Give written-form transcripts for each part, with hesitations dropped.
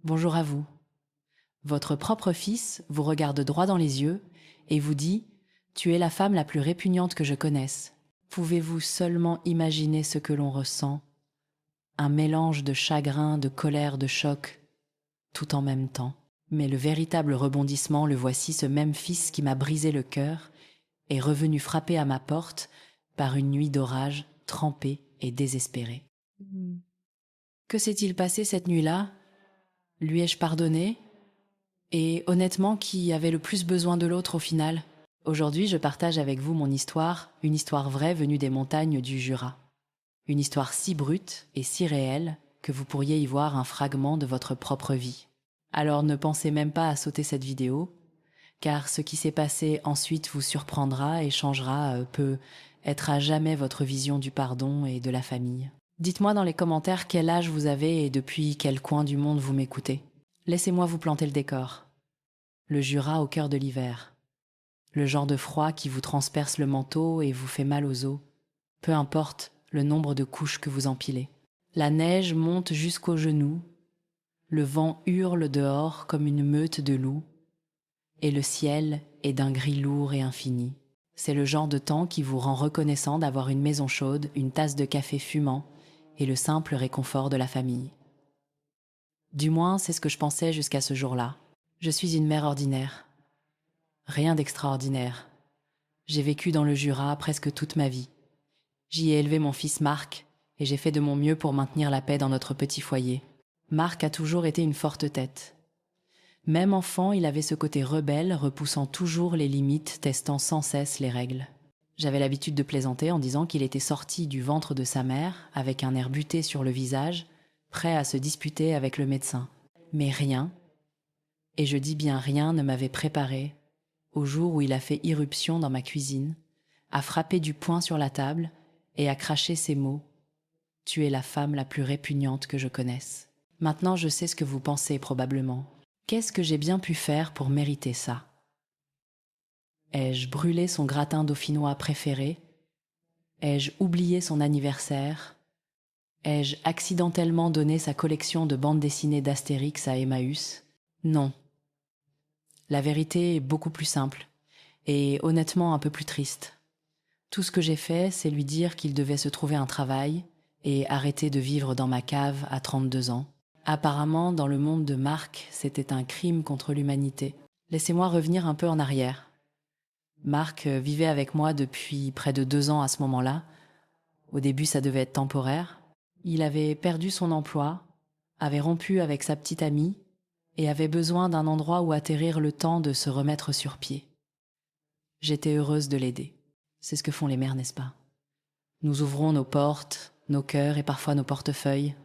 Bonjour à vous. Votre propre fils vous regarde droit dans les yeux et vous dit « Tu es la femme la plus répugnante que je connaisse ». Pouvez-vous seulement imaginer ce que l'on ressent? Un mélange de chagrin, de colère, de choc, tout en même temps. Mais le véritable rebondissement, le voici, ce même fils qui m'a brisé le cœur est revenu frapper à ma porte par une nuit d'orage, trempée et désespérée. Que s'est-il passé cette nuit-là? Lui ai-je pardonné? Et honnêtement, qui avait le plus besoin de l'autre au final? Aujourd'hui, je partage avec vous mon histoire, une histoire vraie venue des montagnes du Jura. Une histoire si brute et si réelle que vous pourriez y voir un fragment de votre propre vie. Alors ne pensez même pas à sauter cette vidéo, car ce qui s'est passé ensuite vous surprendra et changera, peut être à jamais votre vision du pardon et de la famille. Dites-moi dans les commentaires quel âge vous avez et depuis quel coin du monde vous m'écoutez. Laissez-moi vous planter le décor. Le Jura au cœur de l'hiver. Le genre de froid qui vous transperce le manteau et vous fait mal aux os. Peu importe le nombre de couches que vous empilez. La neige monte jusqu'aux genoux. Le vent hurle dehors comme une meute de loups. Et le ciel est d'un gris lourd et infini. C'est le genre de temps qui vous rend reconnaissant d'avoir une maison chaude, une tasse de café fumant et le simple réconfort de la famille. Du moins, c'est ce que je pensais jusqu'à ce jour-là. Je suis une mère ordinaire. Rien d'extraordinaire. J'ai vécu dans le Jura presque toute ma vie. J'y ai élevé mon fils Marc et j'ai fait de mon mieux pour maintenir la paix dans notre petit foyer. Marc a toujours été une forte tête. Même enfant, il avait ce côté rebelle, repoussant toujours les limites, testant sans cesse les règles. J'avais l'habitude de plaisanter en disant qu'il était sorti du ventre de sa mère, avec un air buté sur le visage, prêt à se disputer avec le médecin. Mais rien, et je dis bien rien, ne m'avait préparé au jour où il a fait irruption dans ma cuisine, a frappé du poing sur la table et a craché ces mots « Tu es la femme la plus répugnante que je connaisse ». Maintenant, je sais ce que vous pensez probablement. Qu'est-ce que j'ai bien pu faire pour mériter ça? Ai-je brûlé son gratin dauphinois préféré? Ai-je oublié son anniversaire? Ai-je accidentellement donné sa collection de bandes dessinées d'Astérix à Emmaüs? Non. La vérité est beaucoup plus simple, et honnêtement un peu plus triste. Tout ce que j'ai fait, c'est lui dire qu'il devait se trouver un travail et arrêter de vivre dans ma cave à 32 ans. Apparemment, dans le monde de Marc, c'était un crime contre l'humanité. Laissez-moi revenir un peu en arrière. Marc vivait avec moi depuis près de 2 ans à ce moment-là. Au début, ça devait être temporaire. Il avait perdu son emploi, avait rompu avec sa petite amie et avait besoin d'un endroit où atterrir le temps de se remettre sur pied. J'étais heureuse de l'aider. C'est ce que font les mères, n'est-ce pas? Nous ouvrons nos portes, nos cœurs et parfois nos portefeuilles,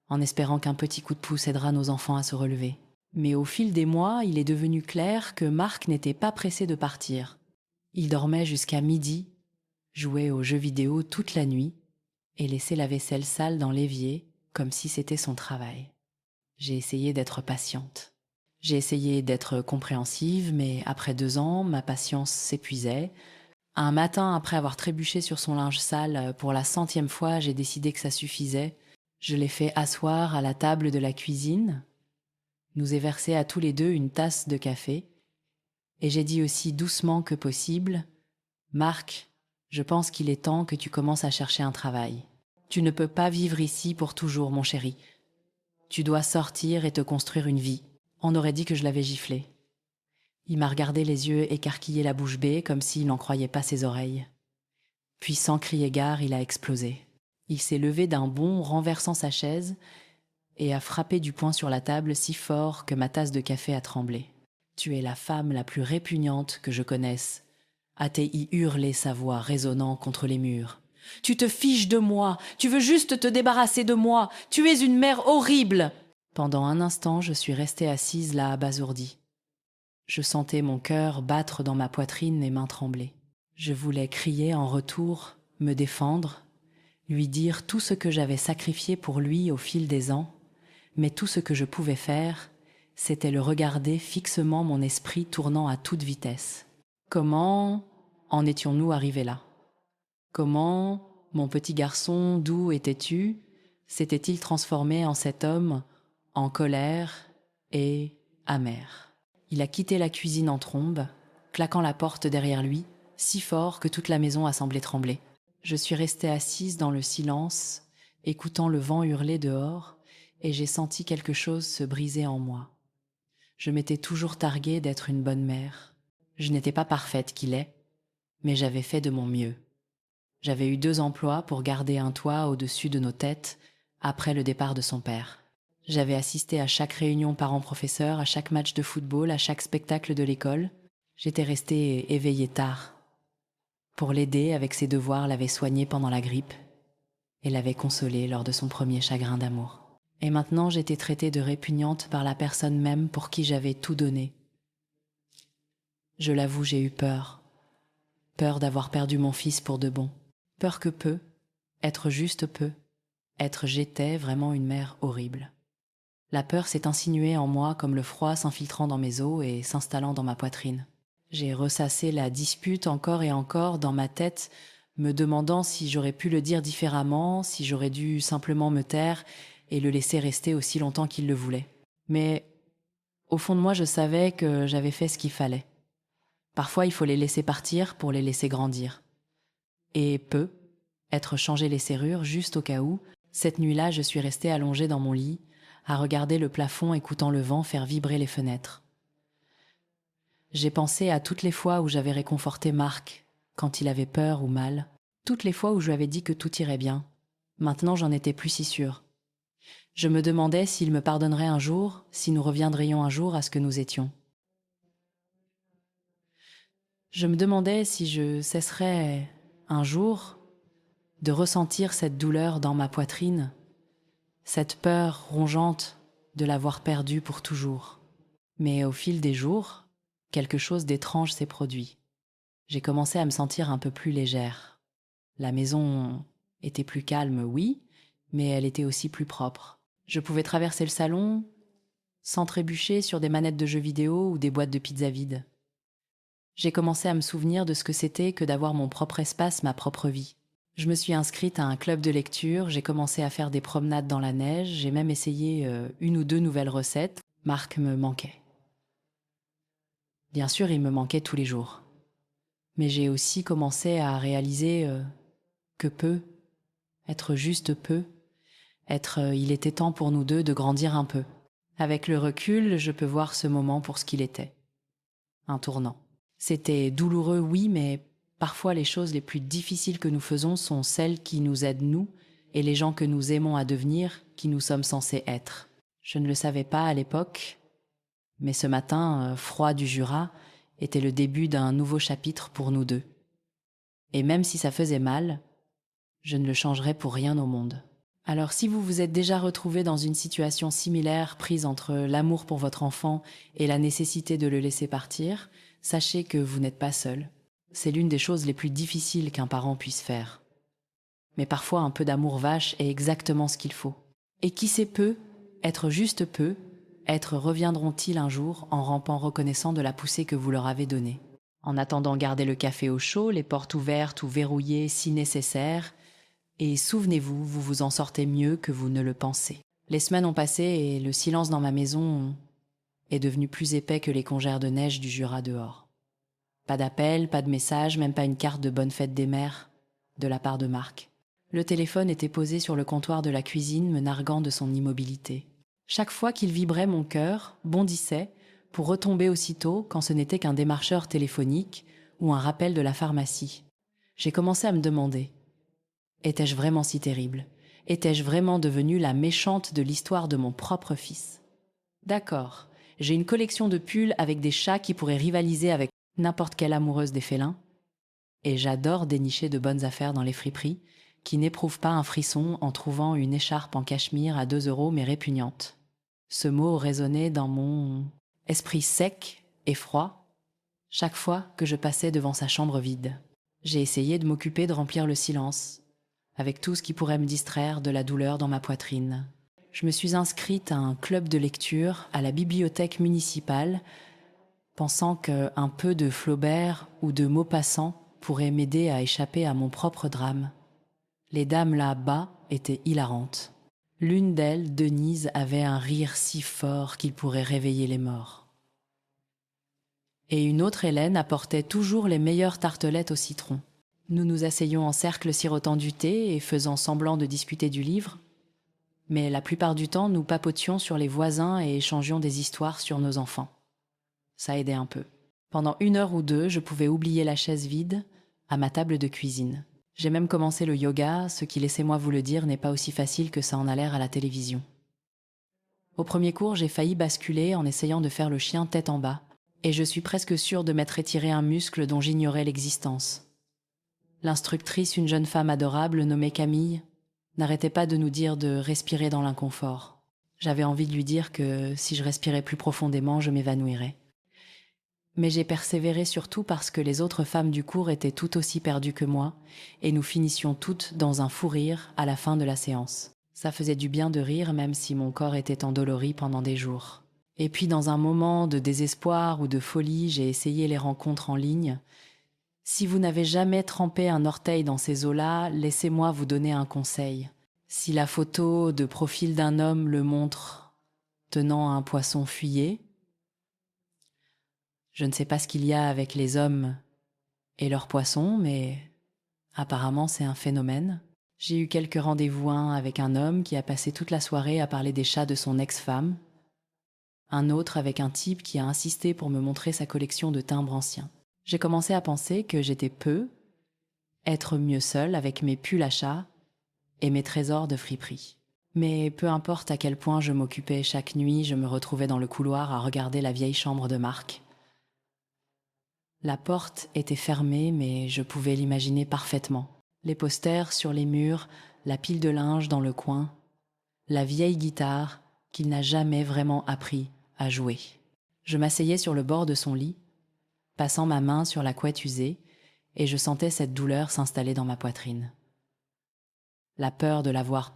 en espérant qu'un petit coup de pouce aidera nos enfants à se relever. Mais au fil des mois, il est devenu clair que Marc n'était pas pressé de partir. Il dormait jusqu'à midi, jouait aux jeux vidéo toute la nuit et laissait la vaisselle sale dans l'évier comme si c'était son travail. J'ai essayé d'être patiente. J'ai essayé d'être compréhensive, mais après 2 ans, ma patience s'épuisait. Un matin, après avoir trébuché sur son linge sale pour la 100e fois, j'ai décidé que ça suffisait. Je l'ai fait asseoir à la table de la cuisine, nous ai versé à tous les deux une tasse de café, et j'ai dit aussi doucement que possible « Marc, je pense qu'il est temps que tu commences à chercher un travail. Tu ne peux pas vivre ici pour toujours, mon chéri. Tu dois sortir et te construire une vie. » On aurait dit que je l'avais giflé. Il m'a regardé les yeux écarquillés, la bouche bée, comme s'il n'en croyait pas ses oreilles. Puis sans crier gare, il a explosé. Il s'est levé d'un bond, renversant sa chaise, et a frappé du poing sur la table si fort que ma tasse de café a tremblé. « Tu es la femme la plus répugnante que je connaisse », a-t-il hurlé, sa voix résonnant contre les murs. « Tu te fiches de moi, tu veux juste te débarrasser de moi, tu es une mère horrible !» Pendant un instant, je suis restée assise là, abasourdie. Je sentais mon cœur battre dans ma poitrine, mes mains trembler. Je voulais crier en retour, me défendre, lui dire tout ce que j'avais sacrifié pour lui au fil des ans, mais tout ce que je pouvais faire, c'était le regarder fixement, mon esprit tournant à toute vitesse. Comment en étions-nous arrivés là? Comment mon petit garçon, doux et têtu, s'était-il transformé en cet homme, en colère, et amer. Il a quitté la cuisine en trombe, claquant la porte derrière lui, si fort que toute la maison a semblé trembler. Je suis restée assise dans le silence, écoutant le vent hurler dehors, et j'ai senti quelque chose se briser en moi. Je m'étais toujours targuée d'être une bonne mère. Je n'étais pas parfaite qu'il est, mais j'avais fait de mon mieux. J'avais eu 2 emplois pour garder un toit au-dessus de nos têtes après le départ de son père. J'avais assisté à chaque réunion parents-professeurs, à chaque match de football, à chaque spectacle de l'école. J'étais restée éveillée tard. Pour l'aider avec ses devoirs, l'avait soignée pendant la grippe et l'avait consolée lors de son premier chagrin d'amour. Et maintenant, j'étais traitée de répugnante par la personne même pour qui j'avais tout donné. Je l'avoue, j'ai eu peur. Peur d'avoir perdu mon fils pour de bon. Peur que être juste j'étais vraiment une mère horrible. La peur s'est insinuée en moi comme le froid s'infiltrant dans mes os et s'installant dans ma poitrine. J'ai ressassé la dispute encore et encore dans ma tête, me demandant si j'aurais pu le dire différemment, si j'aurais dû simplement me taire et le laisser rester aussi longtemps qu'il le voulait. Mais au fond de moi, je savais que j'avais fait ce qu'il fallait. Parfois, il faut les laisser partir pour les laisser grandir. Et être changé les serrures juste au cas où, cette nuit-là, je suis restée allongée dans mon lit, à regarder le plafond écoutant le vent faire vibrer les fenêtres. J'ai pensé à toutes les fois où j'avais réconforté Marc, quand il avait peur ou mal, toutes les fois où je lui avais dit que tout irait bien. Maintenant, j'en étais plus si sûre. Je me demandais s'il me pardonnerait un jour, si nous reviendrions un jour à ce que nous étions. Je me demandais si je cesserais un jour de ressentir cette douleur dans ma poitrine, cette peur rongeante de l'avoir perdu pour toujours. Mais au fil des jours, quelque chose d'étrange s'est produit. J'ai commencé à me sentir un peu plus légère. La maison était plus calme, oui, mais elle était aussi plus propre. Je pouvais traverser le salon sans trébucher sur des manettes de jeux vidéo ou des boîtes de pizza vides. J'ai commencé à me souvenir de ce que c'était que d'avoir mon propre espace, ma propre vie. Je me suis inscrite à un club de lecture, j'ai commencé à faire des promenades dans la neige, j'ai même essayé 1 ou 2 nouvelles recettes. Marc me manquait. Bien sûr, il me manquait tous les jours. Mais j'ai aussi commencé à réaliser que être juste il était temps pour nous deux de grandir un peu. Avec le recul, je peux voir ce moment pour ce qu'il était. Un tournant. C'était douloureux, oui, mais parfois les choses les plus difficiles que nous faisons sont celles qui nous aident nous et les gens que nous aimons à devenir qui nous sommes censés être. Je ne le savais pas à l'époque, mais ce matin, froid du Jura, était le début d'un nouveau chapitre pour nous deux. Et même si ça faisait mal, je ne le changerais pour rien au monde. Alors si vous vous êtes déjà retrouvé dans une situation similaire prise entre l'amour pour votre enfant et la nécessité de le laisser partir, sachez que vous n'êtes pas seul. C'est l'une des choses les plus difficiles qu'un parent puisse faire. Mais parfois un peu d'amour vache est exactement ce qu'il faut. Et qui sait être juste être reviendront-ils un jour en rampant reconnaissant de la poussée que vous leur avez donnée. En attendant, gardez le café au chaud, les portes ouvertes ou verrouillées si nécessaire, et souvenez-vous, vous vous en sortez mieux que vous ne le pensez. Les semaines ont passé et le silence dans ma maison est devenu plus épais que les congères de neige du Jura dehors. Pas d'appel, pas de message, même pas une carte de bonne fête des mères de la part de Marc. Le téléphone était posé sur le comptoir de la cuisine, me narguant de son immobilité. Chaque fois qu'il vibrait, mon cœur bondissait pour retomber aussitôt quand ce n'était qu'un démarcheur téléphonique ou un rappel de la pharmacie. J'ai commencé à me demander, étais-je vraiment si terrible? Étais-je vraiment devenue la méchante de l'histoire de mon propre fils? D'accord, j'ai une collection de pulls avec des chats qui pourraient rivaliser avec n'importe quelle amoureuse des félins, et j'adore dénicher de bonnes affaires dans les friperies, qui n'éprouvent pas un frisson en trouvant une écharpe en cachemire à 2 € mais répugnante. Ce mot résonnait dans mon esprit sec et froid chaque fois que je passais devant sa chambre vide. J'ai essayé de m'occuper de remplir le silence, avec tout ce qui pourrait me distraire de la douleur dans ma poitrine. Je me suis inscrite à un club de lecture à la bibliothèque municipale, pensant qu'un peu de Flaubert ou de Maupassant pourrait m'aider à échapper à mon propre drame. Les dames là-bas étaient hilarantes. L'une d'elles, Denise, avait un rire si fort qu'il pourrait réveiller les morts. Et une autre, Hélène, apportait toujours les meilleures tartelettes au citron. Nous nous asseyions en cercle sirotant du thé et faisant semblant de discuter du livre, mais la plupart du temps, nous papotions sur les voisins et échangions des histoires sur nos enfants. Ça aidait un peu. Pendant 1 heure ou 2, je pouvais oublier la chaise vide à ma table de cuisine. J'ai même commencé le yoga, ce qui, laissez-moi vous le dire, n'est pas aussi facile que ça en a l'air à la télévision. Au premier cours, j'ai failli basculer en essayant de faire le chien tête en bas, et je suis presque sûre de m'être étiré un muscle dont j'ignorais l'existence. L'instructrice, une jeune femme adorable nommée Camille, n'arrêtait pas de nous dire de respirer dans l'inconfort. J'avais envie de lui dire que si je respirais plus profondément, je m'évanouirais. Mais j'ai persévéré surtout parce que les autres femmes du cours étaient tout aussi perdues que moi, et nous finissions toutes dans un fou rire à la fin de la séance. Ça faisait du bien de rire même si mon corps était endolori pendant des jours. Et puis dans un moment de désespoir ou de folie, j'ai essayé les rencontres en ligne. Si vous n'avez jamais trempé un orteil dans ces eaux-là, laissez-moi vous donner un conseil. Si la photo de profil d'un homme le montre tenant un poisson fuyé, je ne sais pas ce qu'il y a avec les hommes et leurs poissons, mais apparemment c'est un phénomène. J'ai eu quelques rendez-vous, un avec un homme qui a passé toute la soirée à parler des chats de son ex-femme, un autre avec un type qui a insisté pour me montrer sa collection de timbres anciens. J'ai commencé à penser que j'étais être mieux seule avec mes pulls à chat et mes trésors de friperie. Mais peu importe à quel point je m'occupais chaque nuit, je me retrouvais dans le couloir à regarder la vieille chambre de Marc. La porte était fermée, mais je pouvais l'imaginer parfaitement. Les posters sur les murs, la pile de linge dans le coin, la vieille guitare qu'il n'a jamais vraiment appris à jouer. Je m'asseyais sur le bord de son lit, passant ma main sur la couette usée, et je sentais cette douleur s'installer dans ma poitrine. La peur de l'avoir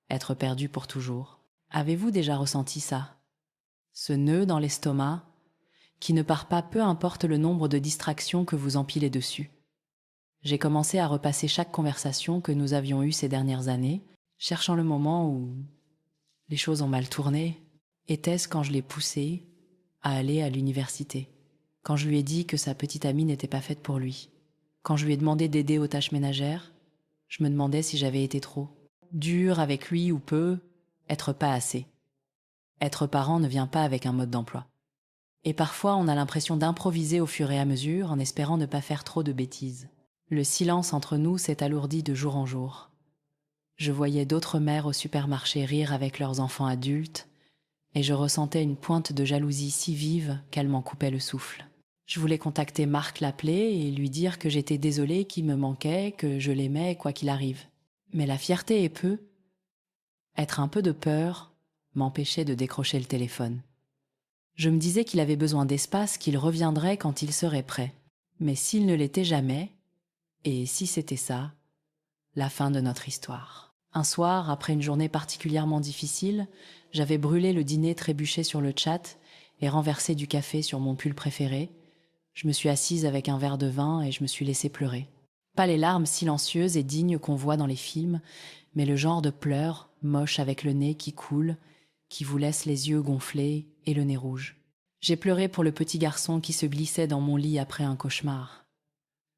être perdu pour toujours. Avez-vous déjà ressenti ça? Ce nœud dans l'estomac qui ne part pas peu importe le nombre de distractions que vous empilez dessus. J'ai commencé à repasser chaque conversation que nous avions eue ces dernières années, cherchant le moment où les choses ont mal tourné. Était-ce quand je l'ai poussé à aller à l'université? Quand je lui ai dit que sa petite amie n'était pas faite pour lui? Quand je lui ai demandé d'aider aux tâches ménagères, je me demandais si j'avais été trop dur avec lui ou peu, être pas assez. Être parent ne vient pas avec un mode d'emploi. Et parfois, on a l'impression d'improviser au fur et à mesure en espérant ne pas faire trop de bêtises. Le silence entre nous s'est alourdi de jour en jour. Je voyais d'autres mères au supermarché rire avec leurs enfants adultes et je ressentais une pointe de jalousie si vive qu'elle m'en coupait le souffle. Je voulais contacter Marc, l'appeler et lui dire que j'étais désolée qu'il me manquait, que je l'aimais quoi qu'il arrive. Mais la fierté et être un peu de peur m'empêchait de décrocher le téléphone. Je me disais qu'il avait besoin d'espace, qu'il reviendrait quand il serait prêt. Mais s'il ne l'était jamais, et si c'était ça, la fin de notre histoire. Un soir, après une journée particulièrement difficile, j'avais brûlé le dîner trébuché sur le chat et renversé du café sur mon pull préféré. Je me suis assise avec un verre de vin et je me suis laissée pleurer. Pas les larmes silencieuses et dignes qu'on voit dans les films, mais le genre de pleurs, moche avec le nez qui coule, qui vous laisse les yeux gonflés et le nez rouge. J'ai pleuré pour le petit garçon qui se glissait dans mon lit après un cauchemar.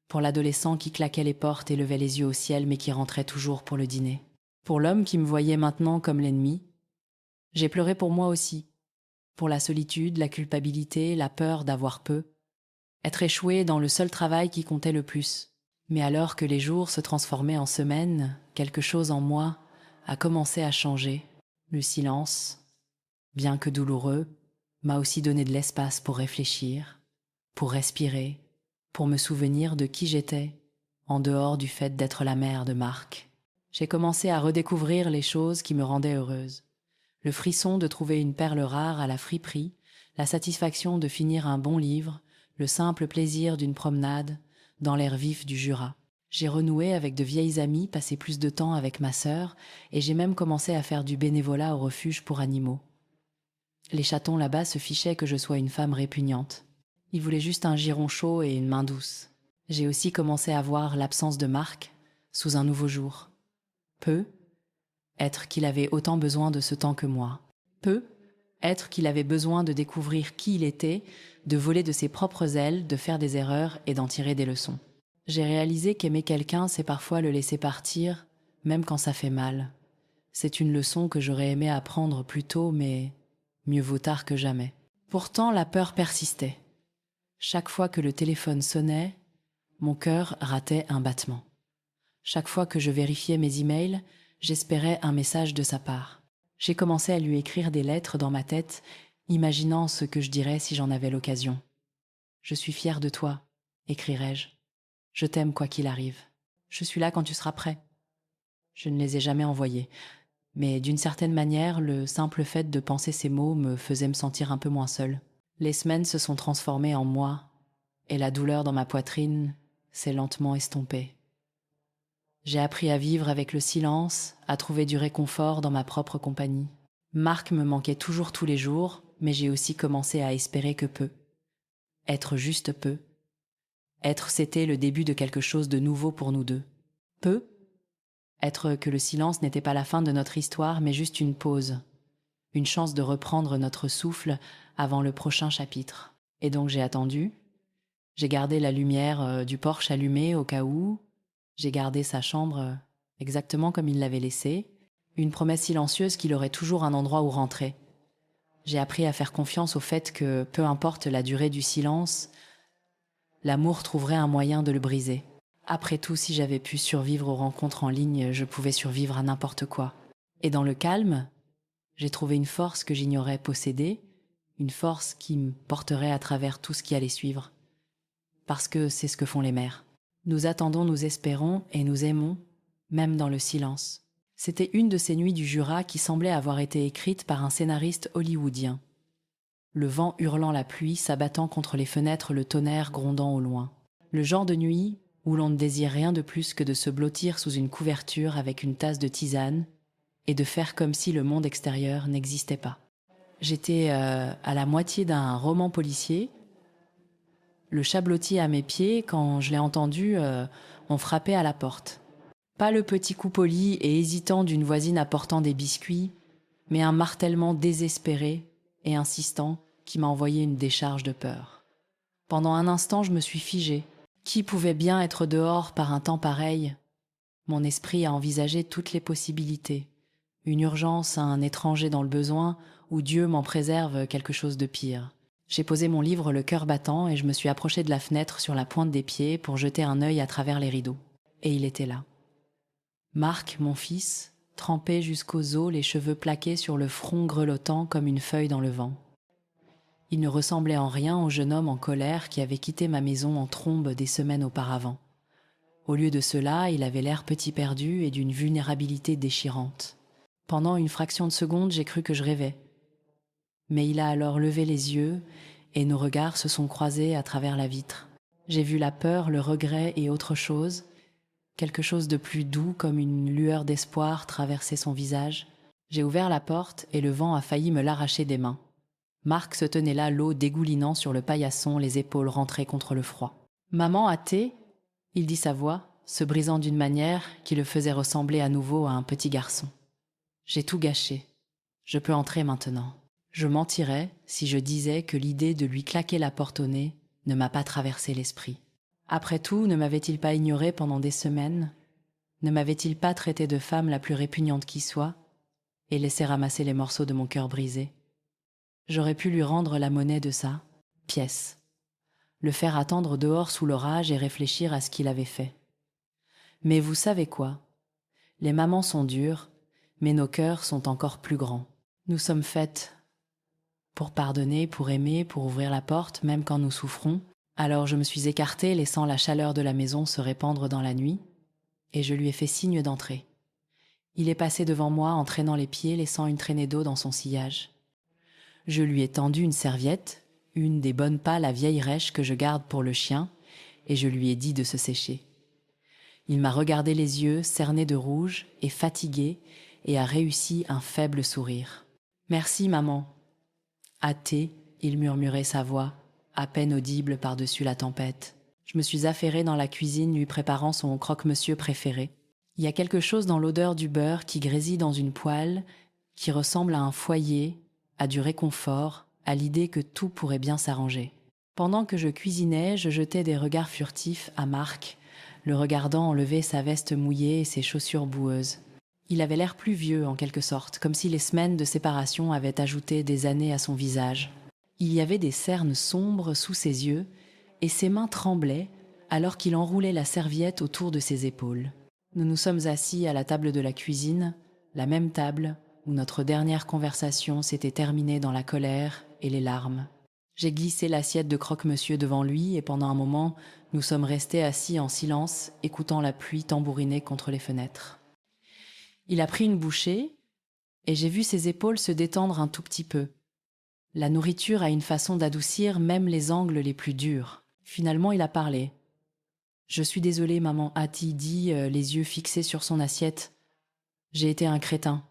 Pour l'adolescent qui claquait les portes et levait les yeux au ciel mais qui rentrait toujours pour le dîner. Pour l'homme qui me voyait maintenant comme l'ennemi. J'ai pleuré pour moi aussi. Pour la solitude, la culpabilité, la peur d'avoir être échoué dans le seul travail qui comptait le plus. Mais alors que les jours se transformaient en semaines, quelque chose en moi a commencé à changer. Le silence, bien que douloureux, m'a aussi donné de l'espace pour réfléchir, pour respirer, pour me souvenir de qui j'étais, en dehors du fait d'être la mère de Marc. J'ai commencé à redécouvrir les choses qui me rendaient heureuse. Le frisson de trouver une perle rare à la friperie, la satisfaction de finir un bon livre, le simple plaisir d'une promenade dans l'air vif du Jura. J'ai renoué avec de vieilles amies, passé plus de temps avec ma sœur, et j'ai même commencé à faire du bénévolat au refuge pour animaux. Les chatons là-bas se fichaient que je sois une femme répugnante. Ils voulaient juste un giron chaud et une main douce. J'ai aussi commencé à voir l'absence de Marc sous un nouveau jour. être qu'il avait autant besoin de ce temps que moi. Peu, être qu'il avait besoin de découvrir qui il était, de voler de ses propres ailes, de faire des erreurs et d'en tirer des leçons. J'ai réalisé qu'aimer quelqu'un, c'est parfois le laisser partir, même quand ça fait mal. C'est une leçon que j'aurais aimé apprendre plus tôt, mais mieux vaut tard que jamais. Pourtant, la peur persistait. Chaque fois que le téléphone sonnait, mon cœur ratait un battement. Chaque fois que je vérifiais mes emails, j'espérais un message de sa part. J'ai commencé à lui écrire des lettres dans ma tête, imaginant ce que je dirais si j'en avais l'occasion. « Je suis fière de toi », écrirais-je. « Je t'aime quoi qu'il arrive. Je suis là quand tu seras prêt. » Je ne les ai jamais envoyés, mais d'une certaine manière, le simple fait de penser ces mots me faisait me sentir un peu moins seule. Les semaines se sont transformées en mois, et la douleur dans ma poitrine s'est lentement estompée. J'ai appris à vivre avec le silence, à trouver du réconfort dans ma propre compagnie. Marc me manquait toujours tous les jours, mais j'ai aussi commencé à espérer que peu. Être juste peu. Être, c'était le début de quelque chose de nouveau pour nous deux. Peu. Être que le silence n'était pas la fin de notre histoire, mais juste une pause. Une chance de reprendre notre souffle avant le prochain chapitre. Et donc j'ai attendu. J'ai gardé la lumière du porche allumée au cas où. J'ai gardé sa chambre exactement comme il l'avait laissée. Une promesse silencieuse qu'il aurait toujours un endroit où rentrer. J'ai appris à faire confiance au fait que, peu importe la durée du silence, l'amour trouverait un moyen de le briser. Après tout, si j'avais pu survivre aux rencontres en ligne, je pouvais survivre à n'importe quoi. Et dans le calme, j'ai trouvé une force que j'ignorais posséder, une force qui me porterait à travers tout ce qui allait suivre. Parce que c'est ce que font les mères. Nous attendons, nous espérons et nous aimons, même dans le silence. C'était une de ces nuits du Jura qui semblait avoir été écrite par un scénariste hollywoodien. Le vent hurlant la pluie, s'abattant contre les fenêtres, le tonnerre grondant au loin. Le genre de nuit où l'on ne désire rien de plus que de se blottir sous une couverture avec une tasse de tisane et de faire comme si le monde extérieur n'existait pas. J'étais à la moitié d'un roman policier. Le chat blotti à mes pieds, quand je l'ai entendu, on frappait à la porte. Pas le petit coup poli et hésitant d'une voisine apportant des biscuits, mais un martèlement désespéré et insistant qui m'a envoyé une décharge de peur. Pendant un instant, je me suis figée. Qui pouvait bien être dehors par un temps pareil ? Mon esprit a envisagé toutes les possibilités. Une urgence, un étranger dans le besoin, ou Dieu m'en préserve quelque chose de pire. J'ai posé mon livre le cœur battant et je me suis approchée de la fenêtre sur la pointe des pieds pour jeter un œil à travers les rideaux. Et il était là. Marc, mon fils, trempé jusqu'aux os, les cheveux plaqués sur le front grelottant comme une feuille dans le vent. Il ne ressemblait en rien au jeune homme en colère qui avait quitté ma maison en trombe des semaines auparavant. Au lieu de cela, il avait l'air petit perdu et d'une vulnérabilité déchirante. Pendant une fraction de seconde, j'ai cru que je rêvais. Mais il a alors levé les yeux et nos regards se sont croisés à travers la vitre. J'ai vu la peur, le regret et autre chose, quelque chose de plus doux comme une lueur d'espoir traverser son visage. J'ai ouvert la porte et le vent a failli me l'arracher des mains. Marc se tenait là, l'eau dégoulinant sur le paillasson, les épaules rentrées contre le froid. « Maman, à thé ?» il dit sa voix, se brisant d'une manière qui le faisait ressembler à nouveau à un petit garçon. J'ai tout gâché. Je peux entrer maintenant. Je mentirais si je disais que l'idée de lui claquer la porte au nez ne m'a pas traversé l'esprit. Après tout, ne m'avait-il pas ignoré pendant des semaines ? Ne m'avait-il pas traité de femme la plus répugnante qui soit et laissé ramasser les morceaux de mon cœur brisé ? J'aurais pu lui rendre la monnaie de sa pièce, le faire attendre dehors sous l'orage et réfléchir à ce qu'il avait fait. Mais vous savez quoi ? Les mamans sont dures, mais nos cœurs sont encore plus grands. Nous sommes faites pour pardonner, pour aimer, pour ouvrir la porte, même quand nous souffrons. Alors je me suis écartée, laissant la chaleur de la maison se répandre dans la nuit, et je lui ai fait signe d'entrer. Il est passé devant moi en traînant les pieds, laissant une traînée d'eau dans son sillage. Je lui ai tendu une serviette, une des bonnes pâles à vieille rêche que je garde pour le chien, et je lui ai dit de se sécher. Il m'a regardé les yeux, cernés de rouge et fatigué, et a réussi un faible sourire. « Merci, maman. » Hâté, il murmurait sa voix, à peine audible par-dessus la tempête. Je me suis affairée dans la cuisine lui préparant son croque-monsieur préféré. Il y a quelque chose dans l'odeur du beurre qui grésille dans une poêle, qui ressemble à un foyer, à du réconfort, à l'idée que tout pourrait bien s'arranger. Pendant que je cuisinais, je jetais des regards furtifs à Marc, le regardant enlever sa veste mouillée et ses chaussures boueuses. Il avait l'air plus vieux, en quelque sorte, comme si les semaines de séparation avaient ajouté des années à son visage. Il y avait des cernes sombres sous ses yeux, et ses mains tremblaient alors qu'il enroulait la serviette autour de ses épaules. Nous nous sommes assis à la table de la cuisine, la même table où notre dernière conversation s'était terminée dans la colère et les larmes. J'ai glissé l'assiette de croque-monsieur devant lui et pendant un moment, nous sommes restés assis en silence, écoutant la pluie tambouriner contre les fenêtres. Il a pris une bouchée et j'ai vu ses épaules se détendre un tout petit peu. La nourriture a une façon d'adoucir même les angles les plus durs. Finalement, il a parlé. « Je suis désolée, maman, a-t-il dit, les yeux fixés sur son assiette. J'ai été un crétin.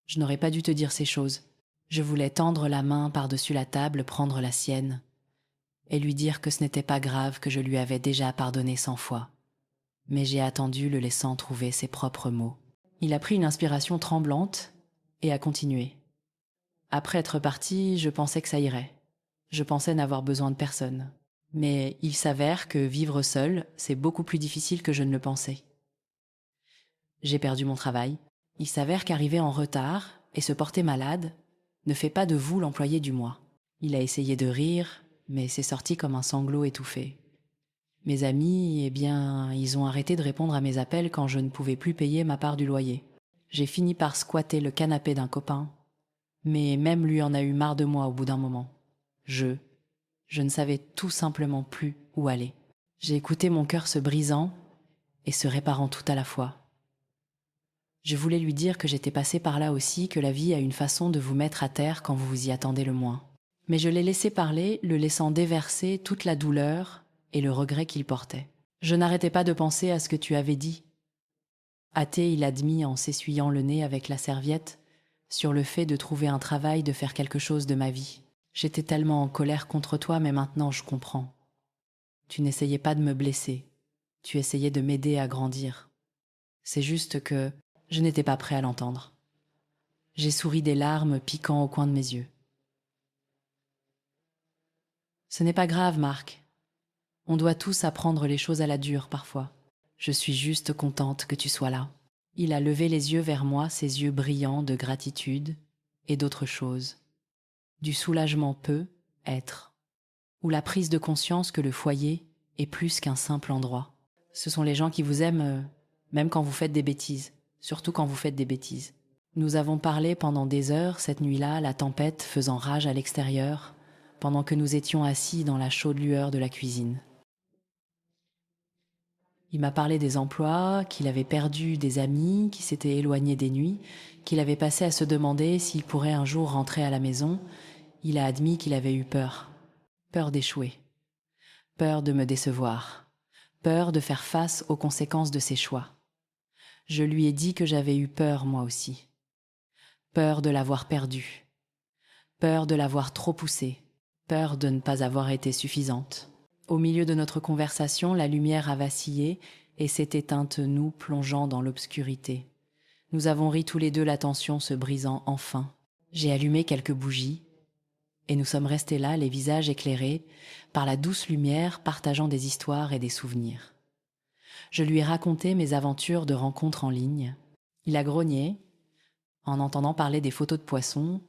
Je n'aurais pas dû te dire ces choses. Je voulais tendre la main par-dessus la table, prendre la sienne, et lui dire que ce n'était pas grave, que je lui avais déjà pardonné 100 fois. Mais j'ai attendu, le laissant trouver ses propres mots. » Il a pris une inspiration tremblante et a continué. « Après être parti, je pensais que ça irait. Je pensais n'avoir besoin de personne. Mais il s'avère que vivre seul, c'est beaucoup plus difficile que je ne le pensais. J'ai perdu mon travail. Il s'avère qu'arriver en retard et se porter malade ne fait pas de vous l'employé du mois. » Il a essayé de rire, mais c'est sorti comme un sanglot étouffé. Mes amis, eh bien, ils ont arrêté de répondre à mes appels quand je ne pouvais plus payer ma part du loyer. J'ai fini par squatter le canapé d'un copain, mais même lui en a eu marre de moi au bout d'un moment. Je ne savais tout simplement plus où aller. J'ai écouté mon cœur se brisant et se réparant tout à la fois. Je voulais lui dire que j'étais passée par là aussi, que la vie a une façon de vous mettre à terre quand vous vous y attendez le moins. Mais je l'ai laissé parler, le laissant déverser toute la douleur et le regret qu'il portait. Je n'arrêtais pas de penser à ce que tu avais dit. Hâté, il admit en s'essuyant le nez avec la serviette, sur le fait de trouver un travail, de faire quelque chose de ma vie. J'étais tellement en colère contre toi, mais maintenant je comprends. Tu n'essayais pas de me blesser, tu essayais de m'aider à grandir. C'est juste que je n'étais pas prêt à l'entendre. J'ai souri, des larmes piquant au coin de mes yeux. Ce n'est pas grave, Marc. On doit tous apprendre les choses à la dure parfois. Je suis juste contente que tu sois là. Il a levé les yeux vers moi, ses yeux brillants de gratitude et d'autres choses. Du soulagement peut être, ou la prise de conscience que le foyer est plus qu'un simple endroit. Ce sont les gens qui vous aiment, même quand vous faites des bêtises, surtout quand vous faites des bêtises. Nous avons parlé pendant des heures cette nuit-là, la tempête faisant rage à l'extérieur, pendant que nous étions assis dans la chaude lueur de la cuisine. Il m'a parlé des emplois, qu'il avait perdu des amis, qui s'étaient éloignés des nuits, qu'il avait passé à se demander s'il pourrait un jour rentrer à la maison. Il a admis qu'il avait eu peur. Peur d'échouer. Peur de me décevoir. Peur de faire face aux conséquences de ses choix. Je lui ai dit que j'avais eu peur moi aussi. Peur de l'avoir perdu. Peur de l'avoir trop poussé. Peur de ne pas avoir été suffisante. Au milieu de notre conversation, la lumière a vacillé et s'est éteinte, nous plongeant dans l'obscurité. Nous avons ri tous les deux, la tension se brisant enfin. J'ai allumé quelques bougies et nous sommes restés là, les visages éclairés par la douce lumière, partageant des histoires et des souvenirs. Je lui ai raconté mes aventures de rencontres en ligne. Il a grogné en entendant parler des photos de poissons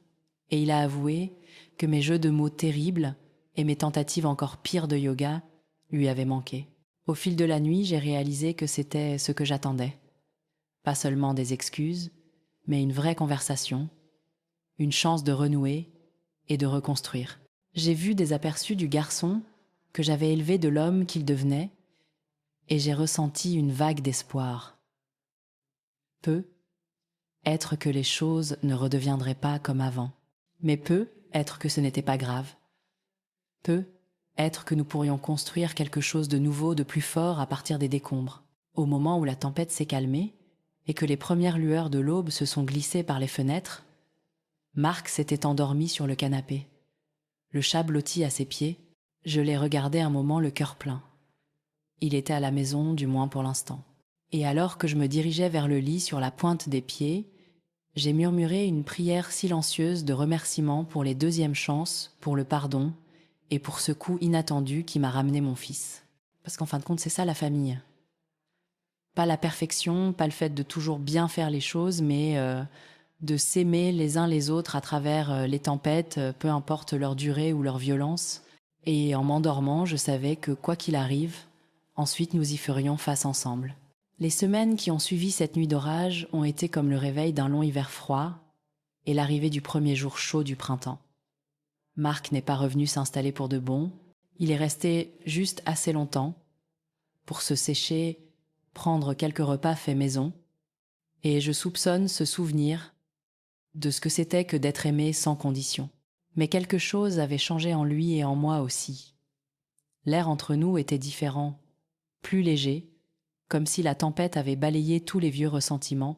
et il a avoué que mes jeux de mots terribles et mes tentatives encore pires de yoga lui avaient manqué. Au fil de la nuit, j'ai réalisé que c'était ce que j'attendais. Pas seulement des excuses, mais une vraie conversation, une chance de renouer et de reconstruire. J'ai vu des aperçus du garçon que j'avais élevé, de l'homme qu'il devenait, et j'ai ressenti une vague d'espoir. Peu être que les choses ne redeviendraient pas comme avant, mais peu être que ce n'était pas grave. Peu être que nous pourrions construire quelque chose de nouveau, de plus fort à partir des décombres. Au moment où la tempête s'est calmée et que les premières lueurs de l'aube se sont glissées par les fenêtres, Marc s'était endormi sur le canapé. Le chat blotti à ses pieds. Je l'ai regardé un moment, le cœur plein. Il était à la maison, du moins pour l'instant. Et alors que je me dirigeais vers le lit sur la pointe des pieds, j'ai murmuré une prière silencieuse de remerciement pour les deuxièmes chances, pour le pardon et pour ce coup inattendu qui m'a ramené mon fils. Parce qu'en fin de compte, c'est ça la famille. Pas la perfection, pas le fait de toujours bien faire les choses, mais de s'aimer les uns les autres à travers les tempêtes, peu importe leur durée ou leur violence. Et en m'endormant, je savais que quoi qu'il arrive, ensuite nous y ferions face ensemble. Les semaines qui ont suivi cette nuit d'orage ont été comme le réveil d'un long hiver froid et l'arrivée du premier jour chaud du printemps. Marc n'est pas revenu s'installer pour de bon, il est resté juste assez longtemps pour se sécher, prendre quelques repas faits maison, et je soupçonne ce souvenir de ce que c'était que d'être aimé sans condition. Mais quelque chose avait changé en lui et en moi aussi. L'air entre nous était différent, plus léger, comme si la tempête avait balayé tous les vieux ressentiments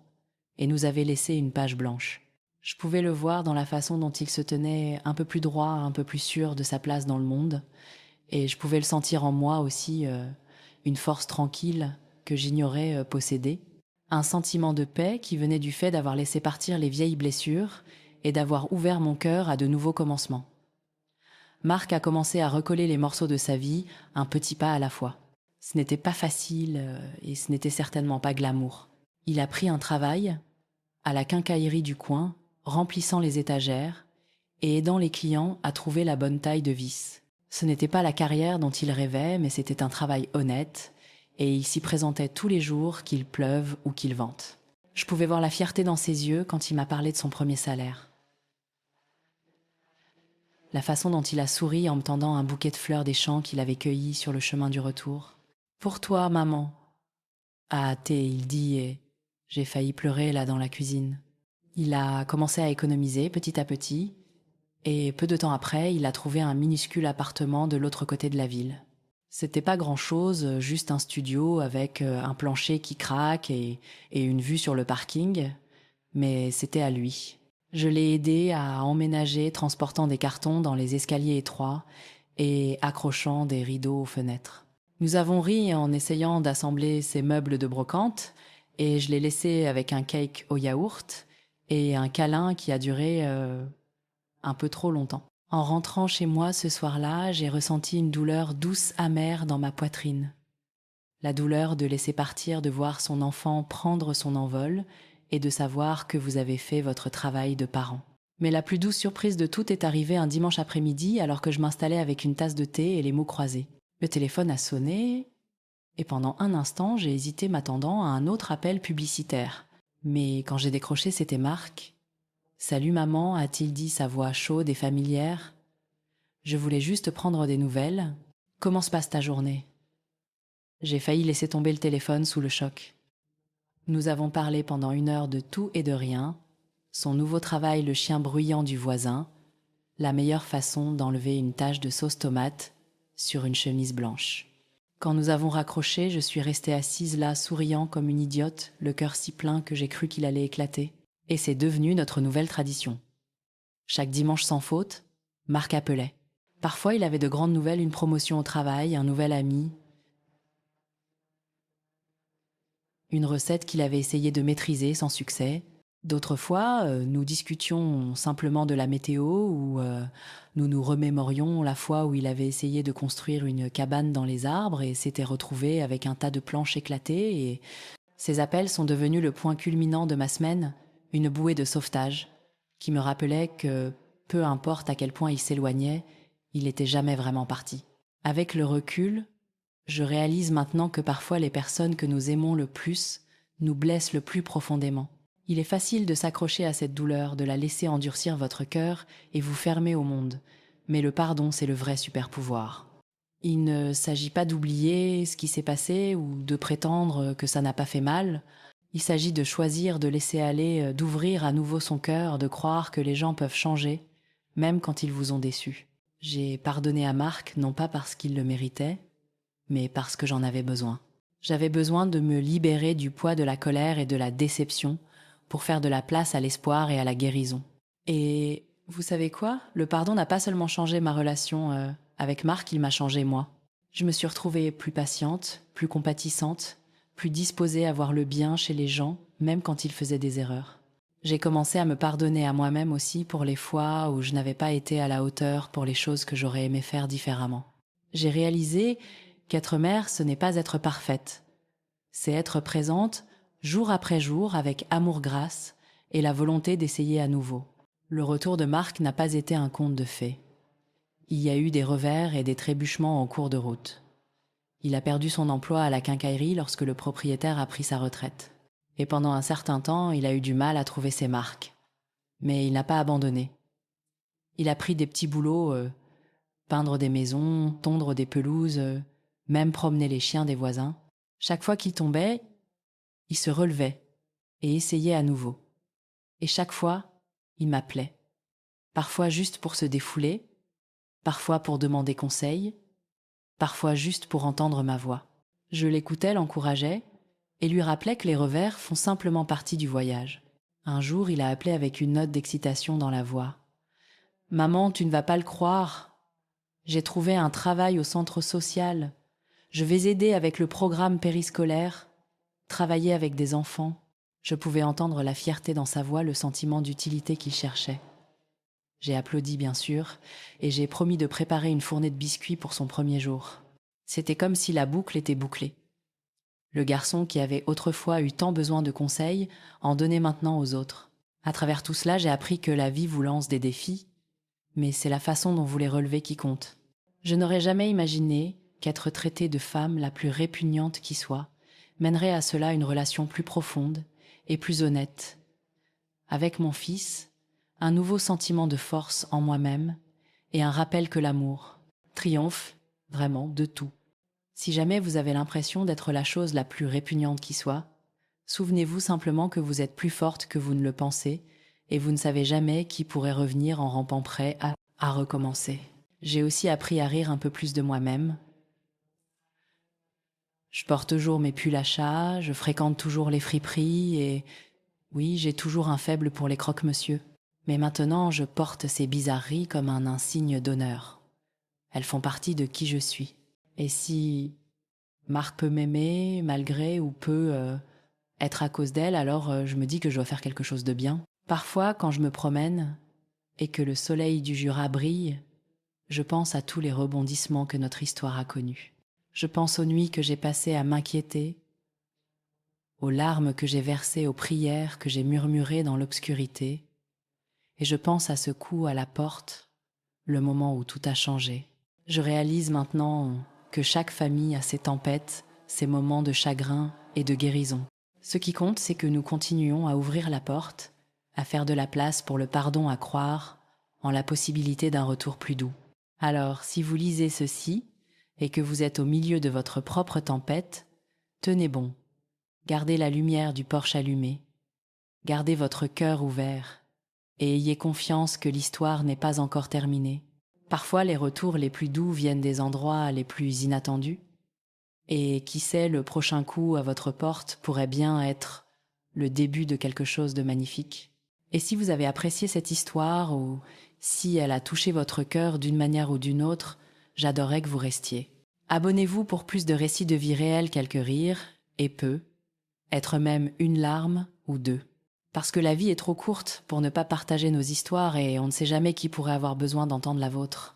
et nous avait laissé une page blanche. Je pouvais le voir dans la façon dont il se tenait un peu plus droit, un peu plus sûr de sa place dans le monde, et je pouvais le sentir en moi aussi, une force tranquille que j'ignorais posséder, un sentiment de paix qui venait du fait d'avoir laissé partir les vieilles blessures et d'avoir ouvert mon cœur à de nouveaux commencements. Marc a commencé à recoller les morceaux de sa vie, un petit pas à la fois. Ce n'était pas facile et ce n'était certainement pas glamour. Il a pris un travail à la quincaillerie du coin, remplissant les étagères et aidant les clients à trouver la bonne taille de vis. Ce n'était pas la carrière dont il rêvait, mais c'était un travail honnête et il s'y présentait tous les jours, qu'il pleuve ou qu'il vente. Je pouvais voir la fierté dans ses yeux quand il m'a parlé de son premier salaire. La façon dont il a souri en me tendant un bouquet de fleurs des champs qu'il avait cueillis sur le chemin du retour. « Pour toi, maman !» a hâté, il dit, et j'ai failli pleurer là dans la cuisine. Il a commencé à économiser petit à petit, et peu de temps après, il a trouvé un minuscule appartement de l'autre côté de la ville. C'était pas grand-chose, juste un studio avec un plancher qui craque et une vue sur le parking, mais c'était à lui. Je l'ai aidé à emménager, transportant des cartons dans les escaliers étroits et accrochant des rideaux aux fenêtres. Nous avons ri en essayant d'assembler ces meubles de brocante et je l'ai laissé avec un cake au yaourt et un câlin qui a duré un peu trop longtemps. En rentrant chez moi ce soir-là, j'ai ressenti une douleur douce amère dans ma poitrine. La douleur de laisser partir, de voir son enfant prendre son envol et de savoir que vous avez fait votre travail de parent. Mais la plus douce surprise de toutes est arrivée un dimanche après-midi alors que je m'installais avec une tasse de thé et les mots croisés. Le téléphone a sonné et pendant un instant, j'ai hésité m'attendant à un autre appel publicitaire. Mais quand j'ai décroché, c'était Marc. « Salut maman », a-t-il dit, sa voix chaude et familière. « Je voulais juste prendre des nouvelles. Comment se passe ta journée ?» J'ai failli laisser tomber le téléphone sous le choc. Nous avons parlé pendant 1 heure de tout et de rien, son nouveau travail, le chien bruyant du voisin, la meilleure façon d'enlever une tache de sauce tomate sur une chemise blanche. Quand nous avons raccroché, je suis restée assise là, souriant comme une idiote, le cœur si plein que j'ai cru qu'il allait éclater. Et c'est devenu notre nouvelle tradition. Chaque dimanche sans faute, Marc appelait. Parfois, il avait de grandes nouvelles, une promotion au travail, un nouvel ami, une recette qu'il avait essayé de maîtriser sans succès. D'autres fois, nous discutions simplement de la météo ou nous nous remémorions la fois où il avait essayé de construire une cabane dans les arbres et s'était retrouvé avec un tas de planches éclatées. Et ces appels sont devenus le point culminant de ma semaine, une bouée de sauvetage qui me rappelait que, peu importe à quel point il s'éloignait, il n'était jamais vraiment parti. Avec le recul, je réalise maintenant que parfois les personnes que nous aimons le plus nous blessent le plus profondément. Il est facile de s'accrocher à cette douleur, de la laisser endurcir votre cœur et vous fermer au monde. Mais le pardon, c'est le vrai super-pouvoir. Il ne s'agit pas d'oublier ce qui s'est passé ou de prétendre que ça n'a pas fait mal. Il s'agit de choisir, de laisser aller, d'ouvrir à nouveau son cœur, de croire que les gens peuvent changer, même quand ils vous ont déçu. J'ai pardonné à Marc, non pas parce qu'il le méritait, mais parce que j'en avais besoin. J'avais besoin de me libérer du poids de la colère et de la déception pour faire de la place à l'espoir et à la guérison. Et vous savez quoi ? Le pardon n'a pas seulement changé ma relation avec Marc, il m'a changé moi. Je me suis retrouvée plus patiente, plus compatissante, plus disposée à voir le bien chez les gens, même quand ils faisaient des erreurs. J'ai commencé à me pardonner à moi-même aussi pour les fois où je n'avais pas été à la hauteur pour les choses que j'aurais aimé faire différemment. J'ai réalisé qu'être mère, ce n'est pas être parfaite. C'est être présente, jour après jour, avec amour-grâce et la volonté d'essayer à nouveau. Le retour de Marc n'a pas été un conte de fées. Il y a eu des revers et des trébuchements en cours de route. Il a perdu son emploi à la quincaillerie lorsque le propriétaire a pris sa retraite. Et pendant un certain temps, il a eu du mal à trouver ses marques. Mais il n'a pas abandonné. Il a pris des petits boulots, peindre des maisons, tondre des pelouses, même promener les chiens des voisins. Chaque fois qu'il tombait, il se relevait et essayait à nouveau. Et chaque fois, il m'appelait. Parfois juste pour se défouler, parfois pour demander conseil, parfois juste pour entendre ma voix. Je l'écoutais, l'encourageais, et lui rappelait que les revers font simplement partie du voyage. Un jour, il a appelé avec une note d'excitation dans la voix. « Maman, tu ne vas pas le croire. J'ai trouvé un travail au centre social. Je vais aider avec le programme périscolaire, travailler avec des enfants. » Je pouvais entendre la fierté dans sa voix, le sentiment d'utilité qu'il cherchait. J'ai applaudi, bien sûr, et j'ai promis de préparer une fournée de biscuits pour son premier jour. C'était comme si la boucle était bouclée. Le garçon qui avait autrefois eu tant besoin de conseils en donnait maintenant aux autres. À travers tout cela, j'ai appris que la vie vous lance des défis, mais c'est la façon dont vous les relevez qui compte. Je n'aurais jamais imaginé qu'être traitée de femme la plus répugnante qui soit mènerait à cela une relation plus profonde et plus honnête. Avec mon fils, un nouveau sentiment de force en moi-même et un rappel que l'amour triomphe vraiment de tout. Si jamais vous avez l'impression d'être la chose la plus répugnante qui soit, souvenez-vous simplement que vous êtes plus forte que vous ne le pensez et vous ne savez jamais qui pourrait revenir en rampant prêt à recommencer. J'ai aussi appris à rire un peu plus de moi-même. Je porte toujours mes pulls à chat, je fréquente toujours les friperies et oui, j'ai toujours un faible pour les croque-monsieur. Mais maintenant, je porte ces bizarreries comme un insigne d'honneur. Elles font partie de qui je suis. Et si Marc peut m'aimer malgré ou peut être à cause d'elle, alors je me dis que je dois faire quelque chose de bien. Parfois, quand je me promène et que le soleil du Jura brille, je pense à tous les rebondissements que notre histoire a connus. Je pense aux nuits que j'ai passées à m'inquiéter, aux larmes que j'ai versées, aux prières que j'ai murmurées dans l'obscurité, et je pense à ce coup à la porte, le moment où tout a changé. Je réalise maintenant que chaque famille a ses tempêtes, ses moments de chagrin et de guérison. Ce qui compte, c'est que nous continuons à ouvrir la porte, à faire de la place pour le pardon, à croire en la possibilité d'un retour plus doux. Alors, si vous lisez ceci et que vous êtes au milieu de votre propre tempête, tenez bon, gardez la lumière du porche allumée, gardez votre cœur ouvert et ayez confiance que l'histoire n'est pas encore terminée. Parfois, les retours les plus doux viennent des endroits les plus inattendus. Et qui sait, le prochain coup à votre porte pourrait bien être le début de quelque chose de magnifique. Et si vous avez apprécié cette histoire ou si elle a touché votre cœur d'une manière ou d'une autre, j'adorerais que vous restiez. Abonnez-vous pour plus de récits de vie réelle, quelques rires, et peu, être même une larme ou deux. Parce que la vie est trop courte pour ne pas partager nos histoires et on ne sait jamais qui pourrait avoir besoin d'entendre la vôtre.